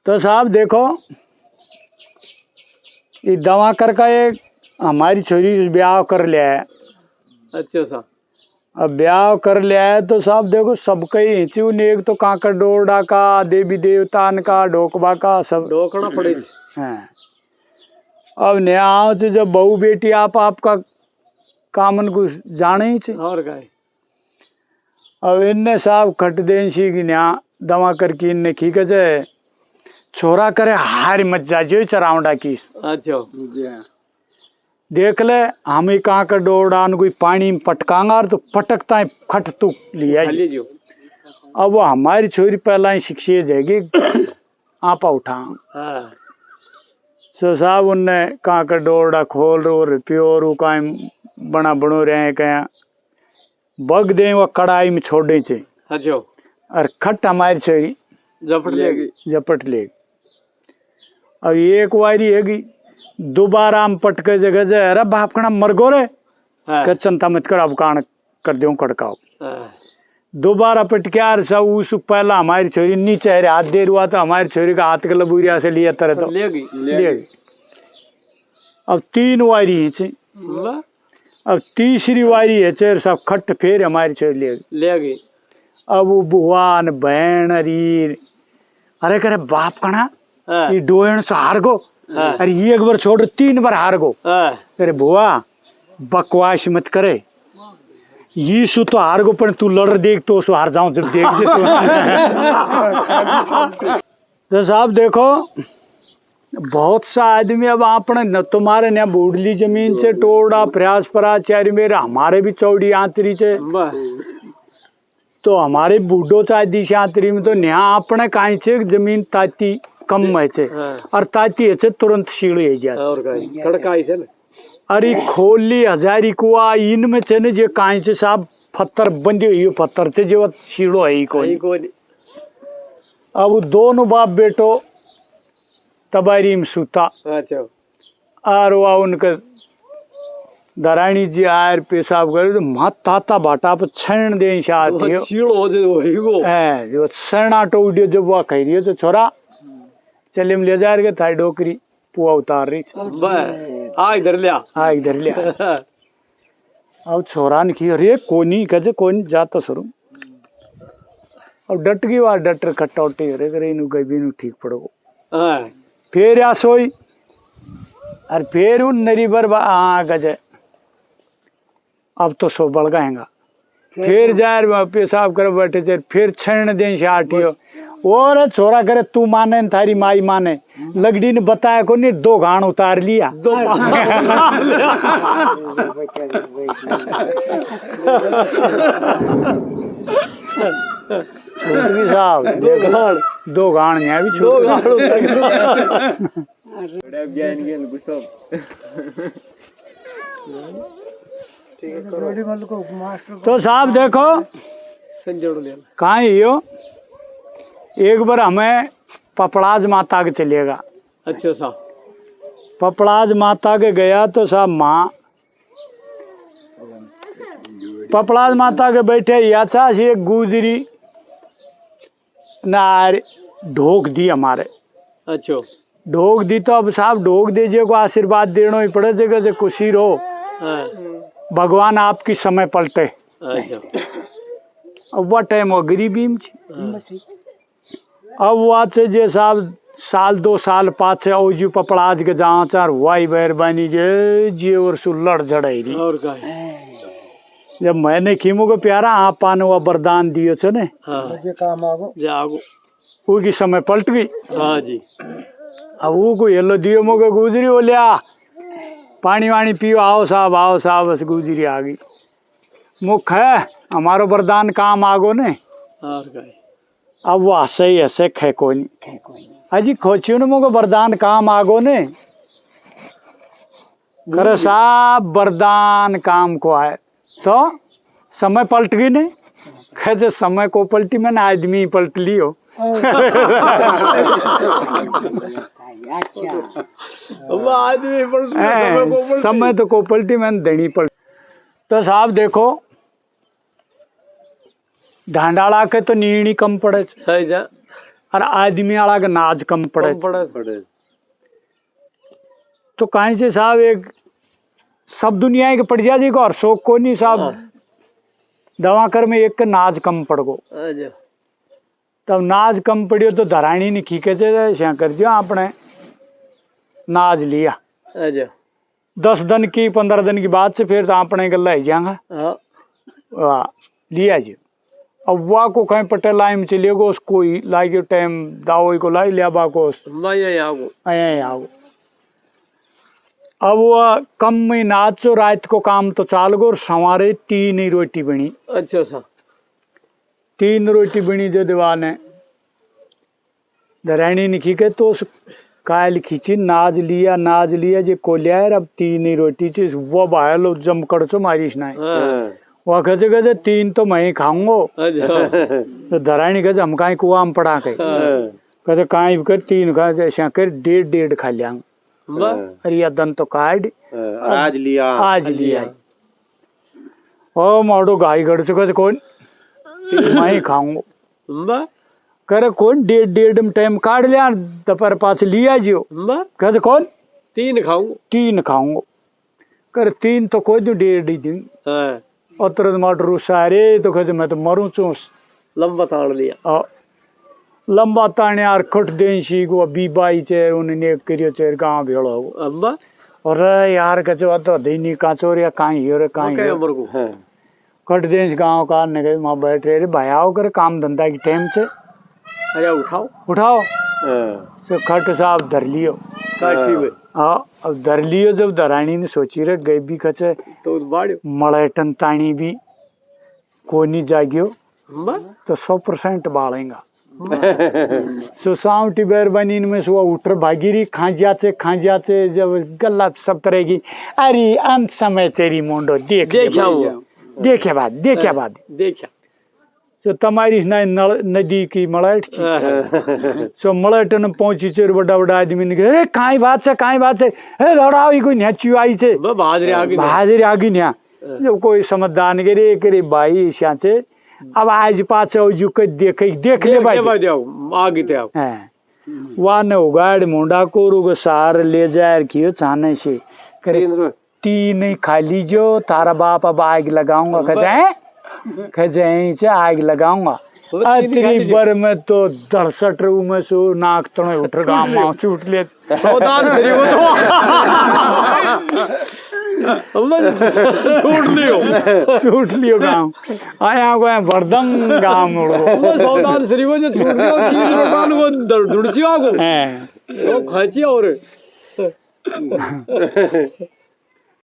तो साहब देखो, ये दवा कर का एक हमारी छोरी ब्याह कर लिया है। अच्छा सा। अब ब्याह कर लिया है तो साहब देखो सबका ही हिंचू ने, एक तो कांकड़ डोरडा का, देवी देवतान का, ढोकबा का, सब ढोकना पड़े हैं। अब नया आओ तो जब बहू बेटी आपका कामन को जाने ही चाहिए। और क्या अब इनने साहब खट देन सी की नया दवा करके इनने की कहे छोरा करे हार मत जा जो चरावड़ा की। अच्छा देख ले हम ही कहाँ का डोरडान कोई पानी में पटकांगा तो पटकता है खट तू लिया जी। अब वो हमारी छोरी पहला ही शिक्षे जाएगी आपा उठा। हाँ। सो साहब उनने कहाँ का डोरडा खोल रो प्योर का बना बनो रहे कहीं बग दे वो कढ़ाई में छोड़ दे चे। अच्छा और खट हमारी छोरी झपट लेगी। अब एक वारी हैगी दोबारा हम पटके जगह जे अरे बाप कना मर गो रे। हाँ। चिंता मत कर अब कान कर दो कड़काओ। हाँ। दोबारा पटक्यार सब उस पहला हमारी छोरी नीचे हाथ देर हुआ तो हमारी छोरी का हाथ के लबूरिया से लिया तरह तो ले। अब 3 वारी है। अब तीसरी वारी है चेर सब खट फेर हमारी छोरी ले गई। अब वो बुआन बहन अरी अरे करे बाप कना ये डोयन से हार गो। अरे ये एक बार छोड़ 3 बार हार गो। अरे बुआ बकवास मत करे ये सु तो हार गो पर तू लड़ देख तो सु हार जाऊं जब देख तो साहब देखो बहुत सा आदमी अब आपने न तुम्हारे न बूढ़ली जमीन से टोड़ा प्रयास पराचारी मेरे हमारे भी चौड़ी आंतरी से तो हमारे बूढ़ो चाहे दिशा आंतरी में तो यहाँ अपने कहीं से जमीन ताती कम है छे और ताती है छे तुरंत शीड़ है जाती। अरे खोली हजारी कुआ इनमें छे ने जे कहीं से साहब पत्थर बंदी हुई पत्थर से जो शीड़ो है कोई। अब दोनों बाप बेटो तबारी में सूता और वह उनका दरानी जी आयर पेशाब करे तो मत ताता बाटा पर छण दे आती है जो सणा टोडियो जब वह कह रही है तो छोरा चले में ले जा रहे थाई डोकरी पुआ उतार रही इधर लिया। अब छोरा ने की अरे कोनी कजे कोनी जाता सरू अब डट गई वह डटर कटौटी अरे करे इनू गई नु ठीक पड़ो। फिर या सोई और फिर उन नरी बर गजे अब तो सो बढ़ गएगा फिर जाए पेशाब कर बैठे थे फिर छण दे से आटियो और छोरा करे तू माने न थारी माई माने लगड़ी ने बताया को नहीं 2 घाण उतार लिया। साहब देख 2 घाण यहाँ भी तो साहब देखो कहाँ यो एक बार हमें पपड़ाज माता के चलेगा। अच्छा सा। पपड़ाज माता के गया तो साहब माँ पपड़ाज माता के बैठे याचा से एक गुजरी नार ढोक दी हमारे। अच्छा ढोक दी तो अब साहब ढोक दीजिए को आशीर्वाद देना ही पड़े जगह से खुशी रहो। भगवान आपकी समय पलटे। अच्छा अब वह टाइम वो गरीबी में अब वह से जे साहब साल 2 साल पाछे औजू पपड़ाज के जहाँ चार वाई मेहरबानी जे और सु लड़ झड़ाई रही। और जब मैंने खीमो को प्यारा आप पाने हुआ वरदान दिए थे ने काम आगो उसकी समय पलट गई। हाँ जी। अब वो को येलो दियो मोके गुजरी हो लिया पानी वानी पियो आओ साहब बस गुजरी आ गई मुख है हमारो वरदान काम आगो ने। और अब वो हसे खे को नहीं अजी खोचियो ने मोको वरदान काम आगो ने करे साहब वरदान काम को आए तो समय पलट गई नहीं कैसे समय को पलटी मैंने आदमी पलट लियो। समय तो को पलटी मैंने देनी पलट। तो साहब देखो ढांडाला के तो नीणी कम पड़े सही जा और आदमी वाला का नाज कम पड़े पड़े तो कहीं से साहब एक सब दुनिया के पड़ जा जी को और शौक को नहीं साहब दवा कर में एक का नाज कम पड़ गो अच्छा तब नाज कम पड़ियो तो धरानी ने की कहते श्या कर दियो आपने नाज लिया अच्छा 10 दिन की 15 दिन की बाद से फिर तो आपने गला ही जाएंगा हाँ वाह लिया जी अब वाह को कहीं पटे लाई में चलिए गो उसको लाई के टाइम दाओ को लाई लिया बा को मैं ये आगो आओ अब वह कम में नाचो रात को काम तो चाल गो और सवारे 3 ही रोटी बनी अच्छा सा 3 रोटी बनी जो दीवाने धरानी ने की के तो उस कायल खींची नाज लिया जे को लिया अब 3 ही रोटी चीज वो बाहर लो जम कर सो मारिश ना वह कहते 3 तो मैं ही खाऊंगो अच्छा तो धरानी कहते हम कहीं कुआ में पड़ा के कहते कहीं कर 3 खा ऐसा कर 1.5 खा लिया अरे या दन तो काट आज लिया ओ मोड़ो गाय गढ़ से कहते कौन मैं ही खाऊंगो करे कौन 1.5 टाइम काट लिया दोपहर पास लिया जियो कहते कौन 3 खाऊं 3 खाऊंगो करे 3 तो कोई 1.5 दिन और तुरंत मोटर सारे तो कहते मैं तो मरूं चूस लंबा ताड़ लिया लंबा ताने यार खट देंशी को बीबाई चेर उन्हें करियो चेर गांव भेड़ो अम्बा और यार कचो तो दैनी काचोर या काई हो रे काई को खट देंश गांव का ने के मां बैठ रे भाई आओ कर काम धंधा की टाइम से अरे उठाओ से खट साहब धर लियो काठी में हाँ अब धर लियो जब धरानी ने सोची रे गई भी कचे तो बाड़ियो मलेटन तानी भी कोनी जागियो अम्बा तो 100% बालेगा सो साउटी बेर बनी में सुबह उठर भागीरी खांजिया से जब गला सब तरह की अरे अंत समय तेरी मोंडो देखा बात सो तमारी नदी की मलट सो मलटन पहुंची चेर बड़ा आदमी ने अरे काई बात है हे लड़ाओ कोई न्याची आई से बहादुरी आगी न्या जब कोई समझदार करे भाई श्या से अब आज पास देख ले भाई आगे थे आप वह न उगाड़ मुंडा को रुग सार ले जाए कियो छाने से करे 3 खाली जो तारा बाप अब आग लगाऊंगा खजे आग लगाऊंगा अतरी बर में तो 67 में सो नाक तने उठर गांव में छूट ले सावधान करिए वो तो छूट लियो गांव आया को बरदम गांव में सावधान श्री वो जो छूट लियो की रोटान को दुड़ची आगो हैं वो खाची और